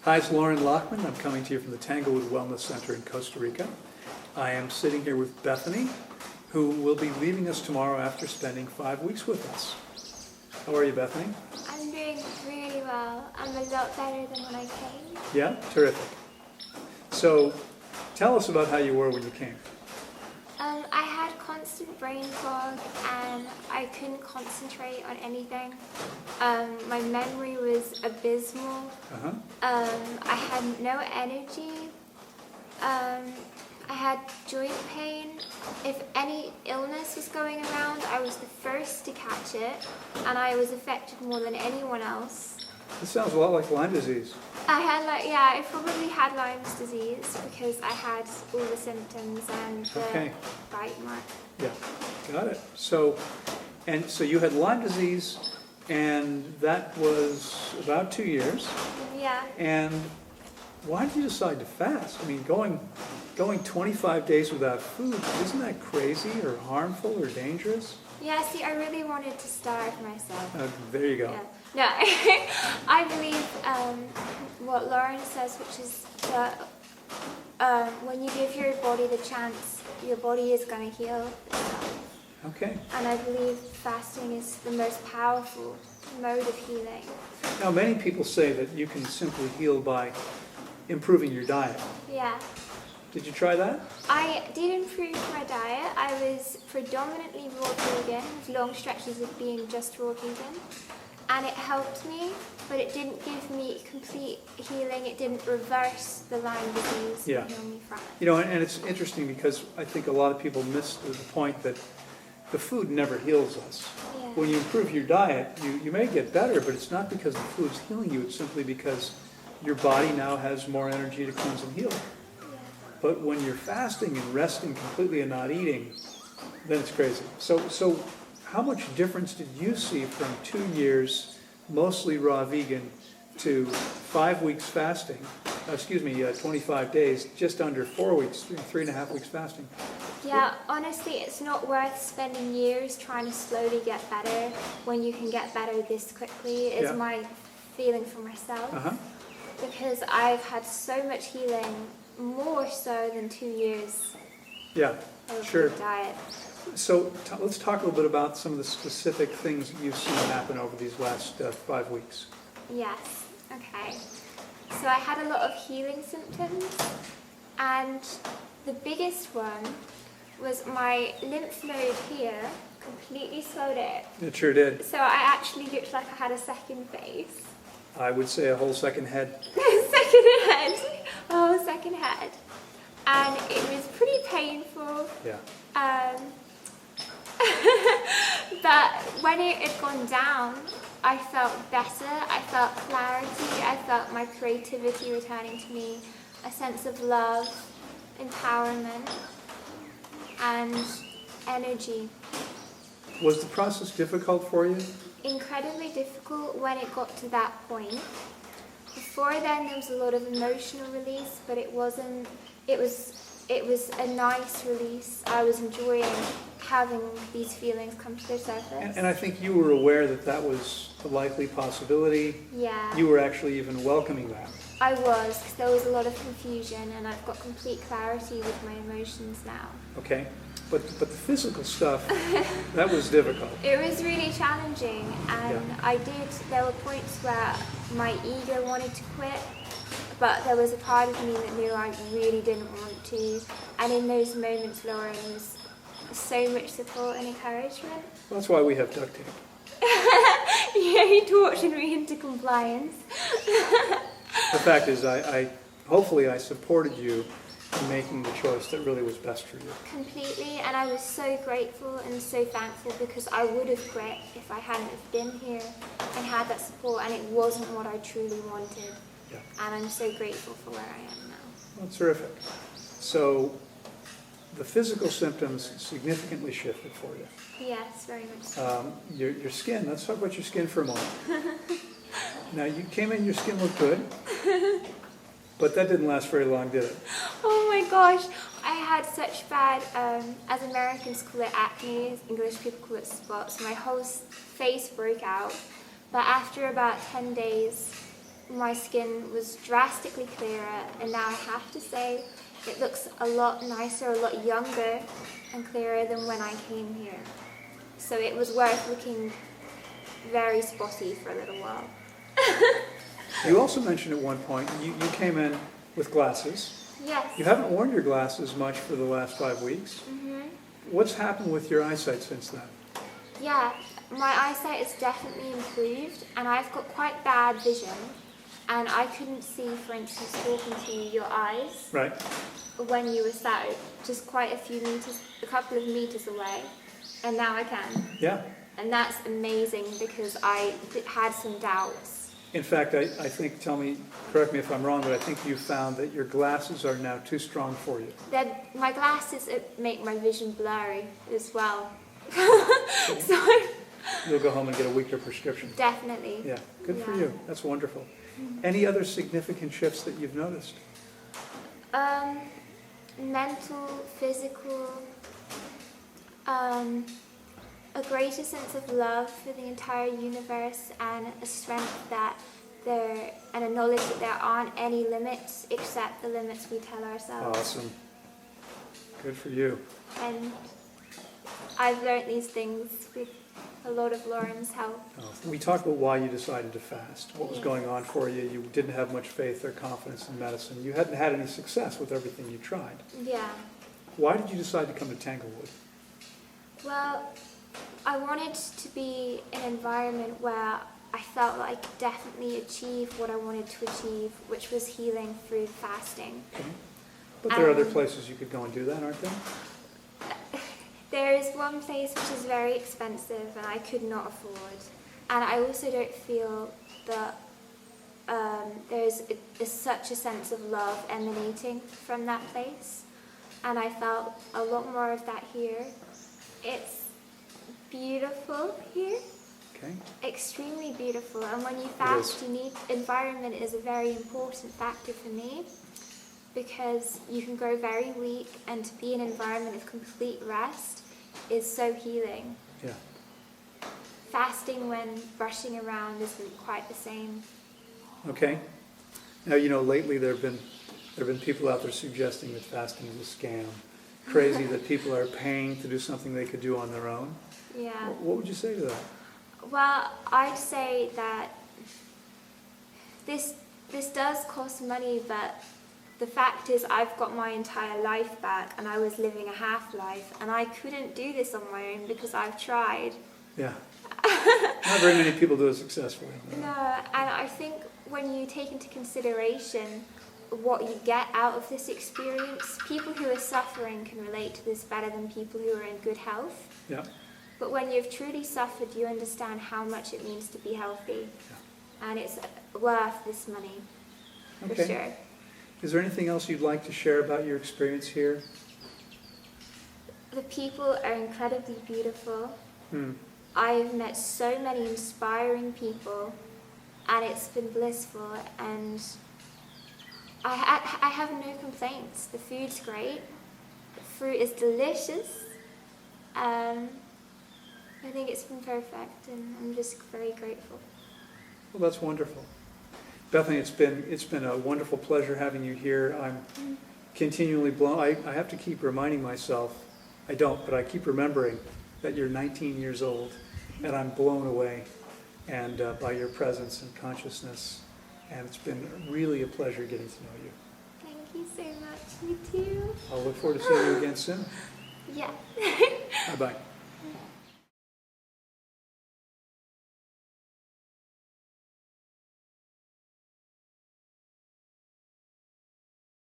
Hi, it's Loren Lockman. I'm coming to you from the Tanglewood Wellness Center in Costa Rica. I am sitting here with Bethany, who will be leaving us tomorrow after spending 5 weeks with us. How are you, Bethany? I'm doing really well. I'm a lot better than when I came. Yeah? Terrific. So, tell us about how you were when you came. I had constant brain fog and I couldn't concentrate on anything. My memory was abysmal. I had no energy. I had joint pain. If any illness was going around, I was the first to catch it, and I was affected more than anyone else. This sounds a lot like Lyme disease. I probably had Lyme's disease because I had all the symptoms and the bite mark. Yeah, got it. So you had Lyme disease, and that was about 2 years. Yeah. And why did you decide to fast? I mean, going 25 days without food, isn't that crazy or harmful or dangerous? Yeah, see, I really wanted to starve myself. There you go. Yeah. No, I believe what Loren says, which is that when you give your body the chance, your body is going to heal itself. Okay. And I believe fasting is the most powerful mode of healing. Now, many people say that you can simply heal by improving your diet. Yeah. Did you try that? I did improve my diet. I was predominantly raw vegan, with long stretches of being just raw vegan. And it helped me, but it didn't give me complete healing. It didn't reverse the Lyme disease and heal me from it. You know, and it's interesting because I think a lot of people miss the point that the food never heals us. Yeah. When you improve your diet, you may get better, but it's not because the food's healing you. It's simply because your body now has more energy to cleanse and heal. Yeah. But when you're fasting and resting completely and not eating, then it's crazy. So how much difference did you see from 2 years, mostly raw vegan, to 5 weeks fasting? 25 days, just under 4 weeks, 3.5 weeks fasting. Yeah, honestly, it's not worth spending years trying to slowly get better when you can get better this quickly, is my feeling for myself. Because I've had so much healing, more so than 2 years of good diet. So let's talk a little bit about some of the specific things that you've seen happen over these last 5 weeks. Yes, okay. So I had a lot of healing symptoms, and the biggest one was my lymph node here completely swelled up. It sure did. So I actually looked like I had a second face. I would say a whole second head. Second head. Oh, second head. And it was pretty painful. Yeah. But when it had gone down, I felt better, I felt clarity, I felt my creativity returning to me, a sense of love, empowerment, and energy. Was the process difficult for you? Incredibly difficult when it got to that point. Before then there was a lot of emotional release, but it was a nice release. I was enjoying having these feelings come to the surface. And I think you were aware that that was a likely possibility. Yeah. You were actually even welcoming that. I was, because there was a lot of confusion, and I've got complete clarity with my emotions now. Okay. But the physical stuff, that was difficult. It was really challenging, and there were points where my ego wanted to quit, but there was a part of me that knew I really didn't want to. And in those moments, Loren was so much support and encouragement. Well, that's why we have duct tape. Yeah, he tortured me into compliance. The fact is, hopefully I supported you in making the choice that really was best for you. Completely, and I was so grateful and so thankful, because I would have quit if I hadn't have been here and had that support, and it wasn't what I truly wanted. Yeah. And I'm so grateful for where I am now. Well, terrific. So the physical symptoms significantly shifted for you. Yes, very much so. Your skin, let's talk about your skin for a moment. Now, you came in, your skin looked good, but that didn't last very long, did it? Oh my gosh, I had such bad, as Americans call it acne, as English people call it spots. My whole face broke out, but after about 10 days, my skin was drastically clearer, and now I have to say it looks a lot nicer, a lot younger and clearer than when I came here. So it was worth looking very spotty for a little while. You also mentioned at one point, you came in with glasses. Yes. You haven't worn your glasses much for the last 5 weeks. Mm-hmm. What's happened with your eyesight since then? Yeah, my eyesight is definitely improved, and I've got quite bad vision, and I couldn't see, for instance, talking to your eyes. Right. When you were sat just quite a couple of meters away, and now I can. Yeah. And that's amazing because I had some doubts. In fact, I think, correct me if I'm wrong, but I think you found that your glasses are now too strong for you. My glasses make my vision blurry as well. So You'll go home and get a weaker prescription. definitely. Yeah, good for you. That's wonderful. Any other significant shifts that you've noticed? Mental, physical, a greater sense of love for the entire universe, and a strength and a knowledge that there aren't any limits except the limits we tell ourselves. Awesome. Good for you. And I've learned these things with a lot of Loren's help. We talked about why you decided to fast, what was going on for you. You didn't have much faith or confidence in medicine. You hadn't had any success with everything you tried. Yeah. Why did you decide to come to Tanglewood? Well, I wanted to be in an environment where I felt like I could definitely achieve what I wanted to achieve, which was healing through fasting. Okay. But there are other places you could go and do that, aren't there? There is one place which is very expensive and I could not afford. And I also don't feel that there's such a sense of love emanating from that place. And I felt a lot more of that here. It's beautiful here. Okay. Extremely beautiful. And when you fast, environment is a very important factor for me, because you can grow very weak, and to be in an environment of complete rest is so healing. Yeah. Fasting when rushing around isn't quite the same. Okay. Now, lately there have been people out there suggesting that fasting is a scam. Crazy that people are paying to do something they could do on their own. Yeah. What would you say to that? Well, I'd say that this does cost money, but the fact is I've got my entire life back, and I was living a half-life, and I couldn't do this on my own because I've tried. Yeah. Not very many people do it successfully. No, and I think when you take into consideration what you get out of this experience, people who are suffering can relate to this better than people who are in good health. Yeah. But when you've truly suffered, you understand how much it means to be healthy. Yeah. And it's worth this money, for sure. Is there anything else you'd like to share about your experience here? The people are incredibly beautiful. I've met so many inspiring people, and it's been blissful, and I have no complaints. The food's great. The fruit is delicious. I think it's been perfect, and I'm just very grateful. Well, that's wonderful. Bethany, it's been a wonderful pleasure having you here. I'm continually blown. I have to keep reminding myself, I don't, but I keep remembering that you're 19 years old, and I'm blown away and by your presence and consciousness. And it's been really a pleasure getting to know you. Thank you so much. You too. I'll look forward to seeing you again soon. Yeah. Bye-bye.